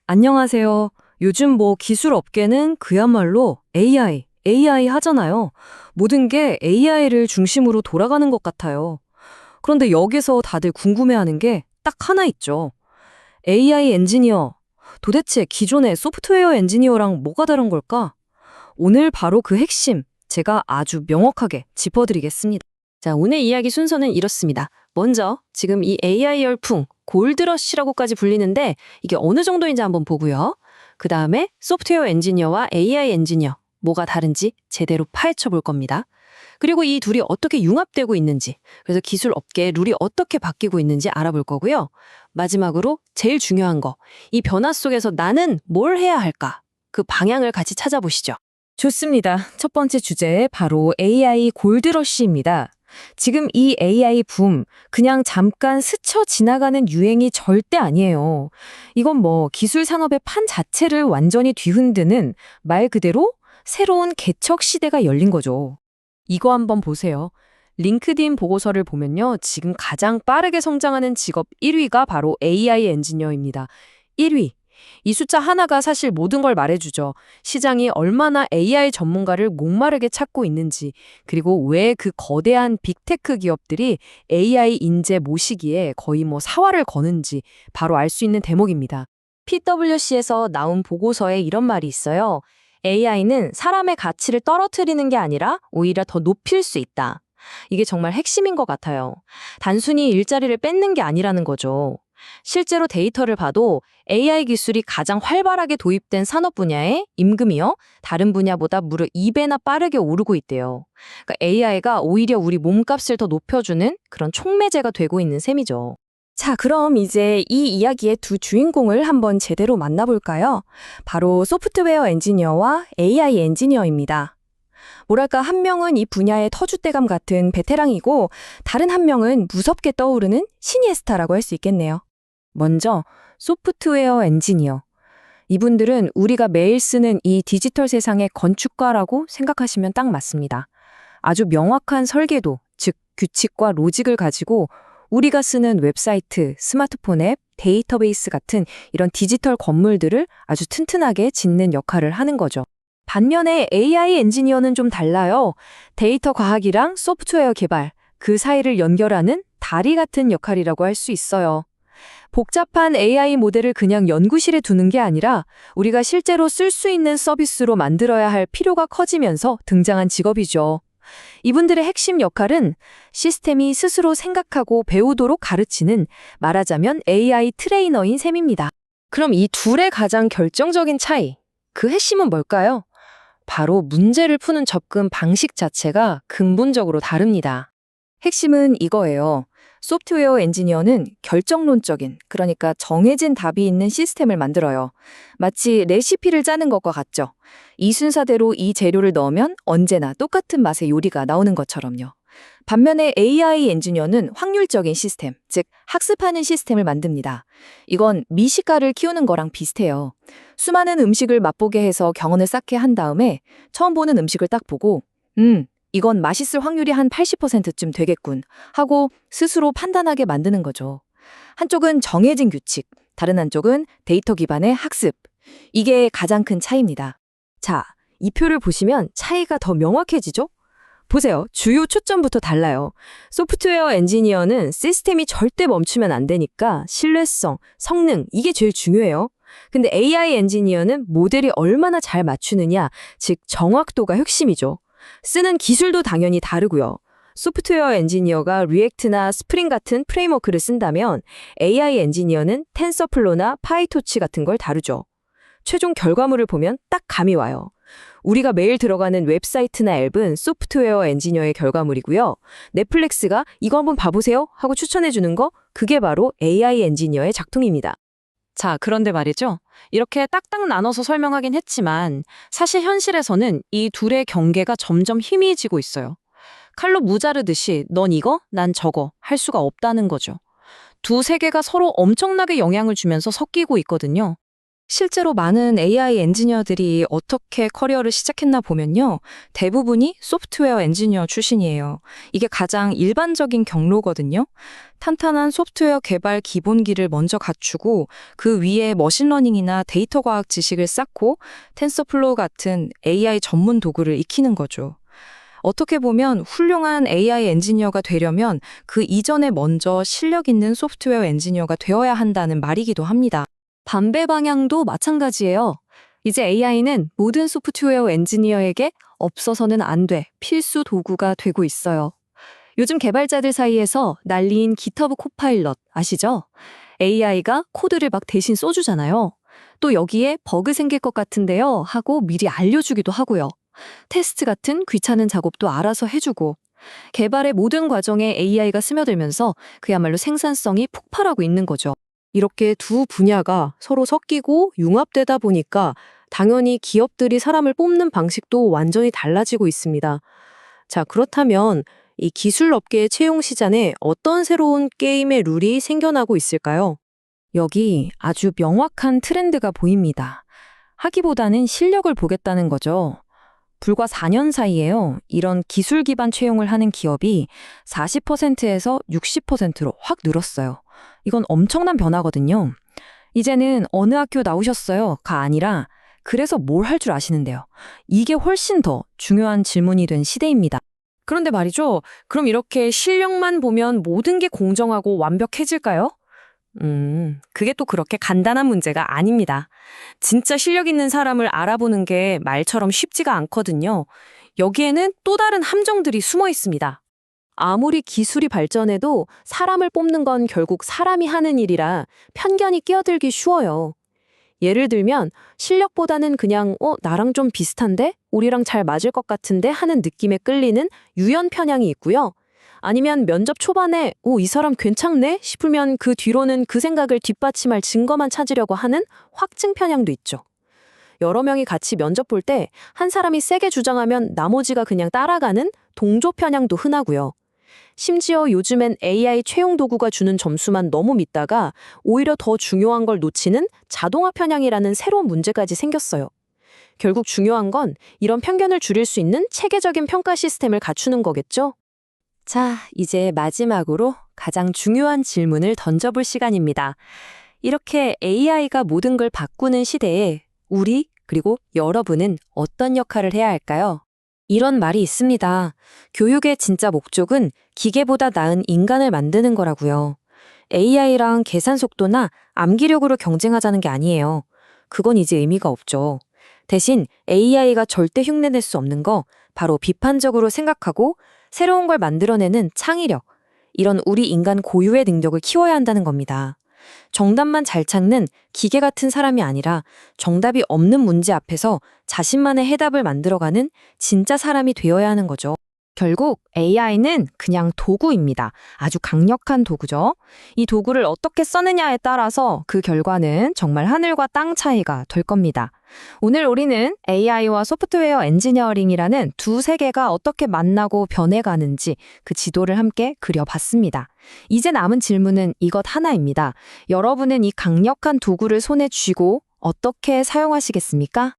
안녕하세요. 요즘 기술 업계는 그야말로 AI 하잖아요. 모든 게 AI를 중심으로 돌아가는 것 같아요. 그런데 여기서 다들 궁금해하는 게 딱 하나 있죠. AI 엔지니어. 도대체 기존의 소프트웨어 엔지니어랑 뭐가 다른 걸까? 오늘 바로 그 핵심, 제가 아주 명확하게 짚어드리겠습니다. 자, 오늘 이야기 순서는 이렇습니다. 먼저 지금 이 AI 열풍, 골드러시라고까지 불리는데 이게 어느 정도인지 한번 보고요. 그 다음에 소프트웨어 엔지니어와 AI 엔지니어, 뭐가 다른지 제대로 파헤쳐 볼 겁니다. 그리고 이 둘이 어떻게 융합되고 있는지, 그래서 기술 업계의 룰이 어떻게 바뀌고 있는지 알아볼 거고요. 마지막으로 제일 중요한 거, 이 변화 속에서 나는 뭘 해야 할까? 그 방향을 같이 찾아보시죠. 좋습니다. 첫 번째 주제 바로 AI 골드러시입니다. 지금 이 AI 붐, 그냥 잠깐 스쳐 지나가는 유행이 절대 아니에요. 이건 기술 산업의 판 자체를 완전히 뒤흔드는 말 그대로 새로운 개척 시대가 열린 거죠. 이거 한번 보세요. 링크드인 보고서를 보면요. 지금 가장 빠르게 성장하는 직업 1위가 바로 AI 엔지니어입니다. 1위. 이 숫자 하나가 사실 모든 걸 말해주죠. 시장이 얼마나 AI 전문가를 목마르게 찾고 있는지, 그리고 왜 그 거대한 빅테크 기업들이 AI 인재 모시기에 거의 사활을 거는지 바로 알 수 있는 대목입니다. PwC에서 나온 보고서에 이런 말이 있어요. AI는 사람의 가치를 떨어뜨리는 게 아니라 오히려 더 높일 수 있다. 이게 정말 핵심인 것 같아요. 단순히 일자리를 뺏는 게 아니라는 거죠. 실제로 데이터를 봐도 AI 기술이 가장 활발하게 도입된 산업 분야의 임금이요, 다른 분야보다 무려 2배나 빠르게 오르고 있대요. 그러니까 AI가 오히려 우리 몸값을 더 높여주는 그런 촉매제가 되고 있는 셈이죠. 자, 그럼 이제 이 이야기의 두 주인공을 한번 제대로 만나볼까요? 바로 소프트웨어 엔지니어와 AI 엔지니어입니다. 뭐랄까, 한 명은 이 분야의 터줏대감 같은 베테랑이고, 다른 한 명은 무섭게 떠오르는 시니에스타라고 할 수 있겠네요. 먼저 소프트웨어 엔지니어. 이분들은 우리가 매일 쓰는 이 디지털 세상의 건축가라고 생각하시면 딱 맞습니다. 아주 명확한 설계도, 즉 규칙과 로직을 가지고 우리가 쓰는 웹사이트, 스마트폰 앱, 데이터베이스 같은 이런 디지털 건물들을 아주 튼튼하게 짓는 역할을 하는 거죠. 반면에 AI 엔지니어는 좀 달라요. 데이터 과학이랑 소프트웨어 개발, 그 사이를 연결하는 다리 같은 역할이라고 할 수 있어요. 복잡한 AI 모델을 그냥 연구실에 두는 게 아니라 우리가 실제로 쓸 수 있는 서비스로 만들어야 할 필요가 커지면서 등장한 직업이죠. 이분들의 핵심 역할은 시스템이 스스로 생각하고 배우도록 가르치는, 말하자면 AI 트레이너인 셈입니다. 그럼 이 둘의 가장 결정적인 차이, 그 핵심은 뭘까요? 바로 문제를 푸는 접근 방식 자체가 근본적으로 다릅니다. 핵심은 이거예요. 소프트웨어 엔지니어는 결정론적인, 그러니까 정해진 답이 있는 시스템을 만들어요. 마치 레시피를 짜는 것과 같죠. 이 순서대로 이 재료를 넣으면 언제나 똑같은 맛의 요리가 나오는 것처럼요. 반면에 AI 엔지니어는 확률적인 시스템, 즉 학습하는 시스템을 만듭니다. 이건 미식가를 키우는 거랑 비슷해요. 수많은 음식을 맛보게 해서 경험을 쌓게 한 다음에 처음 보는 음식을 딱 보고 이건 맛있을 확률이 한 80%쯤 되겠군 하고 스스로 판단하게 만드는 거죠. 한쪽은 정해진 규칙, 다른 한쪽은 데이터 기반의 학습. 이게 가장 큰 차이입니다. 자, 이 표를 보시면 차이가 더 명확해지죠? 보세요. 주요 초점부터 달라요. 소프트웨어 엔지니어는 시스템이 절대 멈추면 안 되니까 신뢰성, 성능, 이게 제일 중요해요. 근데 AI 엔지니어는 모델이 얼마나 잘 맞추느냐, 즉 정확도가 핵심이죠. 쓰는 기술도 당연히 다르고요. 소프트웨어 엔지니어가 리액트나 스프링 같은 프레임워크를 쓴다면 AI 엔지니어는 텐서플로나 파이토치 같은 걸 다루죠. 최종 결과물을 보면 딱 감이 와요. 우리가 매일 들어가는 웹사이트나 앱은 소프트웨어 엔지니어의 결과물이고요. 넷플릭스가 이거 한번 봐보세요 하고 추천해주는 거, 그게 바로 AI 엔지니어의 작동입니다. 자, 그런데 말이죠. 이렇게 딱딱 나눠서 설명하긴 했지만 사실 현실에서는 이 둘의 경계가 점점 희미해지고 있어요. 칼로 무자르듯이 넌 이거, 난 저거 할 수가 없다는 거죠. 두 세계가 서로 엄청나게 영향을 주면서 섞이고 있거든요. 실제로 많은 AI 엔지니어들이 어떻게 커리어를 시작했나 보면요. 대부분이 소프트웨어 엔지니어 출신이에요. 이게 가장 일반적인 경로거든요. 탄탄한 소프트웨어 개발 기본기를 먼저 갖추고 그 위에 머신러닝이나 데이터 과학 지식을 쌓고 텐서플로우 같은 AI 전문 도구를 익히는 거죠. 어떻게 보면 훌륭한 AI 엔지니어가 되려면 그 이전에 먼저 실력 있는 소프트웨어 엔지니어가 되어야 한다는 말이기도 합니다. 반대 방향도 마찬가지예요. 이제 AI는 모든 소프트웨어 엔지니어에게 없어서는 안 돼 필수 도구가 되고 있어요. 요즘 개발자들 사이에서 난리인 기터브 코파일럿 아시죠? AI가 코드를 막 대신 써주잖아요. 또 여기에 버그 생길 것 같은데요 하고 미리 알려주기도 하고요. 테스트 같은 귀찮은 작업도 알아서 해주고 개발의 모든 과정에 AI가 스며들면서 그야말로 생산성이 폭발하고 있는 거죠. 이렇게 두 분야가 서로 섞이고 융합되다 보니까 당연히 기업들이 사람을 뽑는 방식도 완전히 달라지고 있습니다. 자, 그렇다면 이 기술 업계의 채용 시장에 어떤 새로운 게임의 룰이 생겨나고 있을까요? 여기 아주 명확한 트렌드가 보입니다. 하기보다는 실력을 보겠다는 거죠. 불과 4년 사이에요. 이런 기술 기반 채용을 하는 기업이 40%에서 60%로 확 늘었어요. 이건 엄청난 변화거든요. 이제는 어느 학교 나오셨어요?가 아니라 그래서 뭘 할 줄 아시는데요. 이게 훨씬 더 중요한 질문이 된 시대입니다. 그런데 말이죠. 그럼 이렇게 실력만 보면 모든 게 공정하고 완벽해질까요? 그게 또 그렇게 간단한 문제가 아닙니다. 진짜 실력 있는 사람을 알아보는 게 말처럼 쉽지가 않거든요. 여기에는 또 다른 함정들이 숨어 있습니다. 아무리 기술이 발전해도 사람을 뽑는 건 결국 사람이 하는 일이라 편견이 끼어들기 쉬워요. 예를 들면 실력보다는 그냥 나랑 좀 비슷한데? 우리랑 잘 맞을 것 같은데? 하는 느낌에 끌리는 유연 편향이 있고요. 아니면 면접 초반에 이 사람 괜찮네? 싶으면 그 뒤로는 그 생각을 뒷받침할 증거만 찾으려고 하는 확증 편향도 있죠. 여러 명이 같이 면접 볼 때 한 사람이 세게 주장하면 나머지가 그냥 따라가는 동조 편향도 흔하고요. 심지어 요즘엔 AI 채용 도구가 주는 점수만 너무 믿다가 오히려 더 중요한 걸 놓치는 자동화 편향이라는 새로운 문제까지 생겼어요. 결국 중요한 건 이런 편견을 줄일 수 있는 체계적인 평가 시스템을 갖추는 거겠죠? 자, 이제 마지막으로 가장 중요한 질문을 던져볼 시간입니다. 이렇게 AI가 모든 걸 바꾸는 시대에 우리 그리고 여러분은 어떤 역할을 해야 할까요? 이런 말이 있습니다. 교육의 진짜 목적은 기계보다 나은 인간을 만드는 거라고요. AI랑 계산 속도나 암기력으로 경쟁하자는 게 아니에요. 그건 이제 의미가 없죠. 대신 AI가 절대 흉내낼 수 없는 거 바로 비판적으로 생각하고 새로운 걸 만들어내는 창의력, 이런 우리 인간 고유의 능력을 키워야 한다는 겁니다. 정답만 잘 찾는 기계 같은 사람이 아니라 정답이 없는 문제 앞에서 자신만의 해답을 만들어가는 진짜 사람이 되어야 하는 거죠. 결국 AI는 그냥 도구입니다. 아주 강력한 도구죠. 이 도구를 어떻게 써느냐에 따라서 그 결과는 정말 하늘과 땅 차이가 될 겁니다. 오늘 우리는 AI와 소프트웨어 엔지니어링이라는 두 세계가 어떻게 만나고 변해가는지 그 지도를 함께 그려봤습니다. 이제 남은 질문은 이것 하나입니다. 여러분은 이 강력한 도구를 손에 쥐고 어떻게 사용하시겠습니까?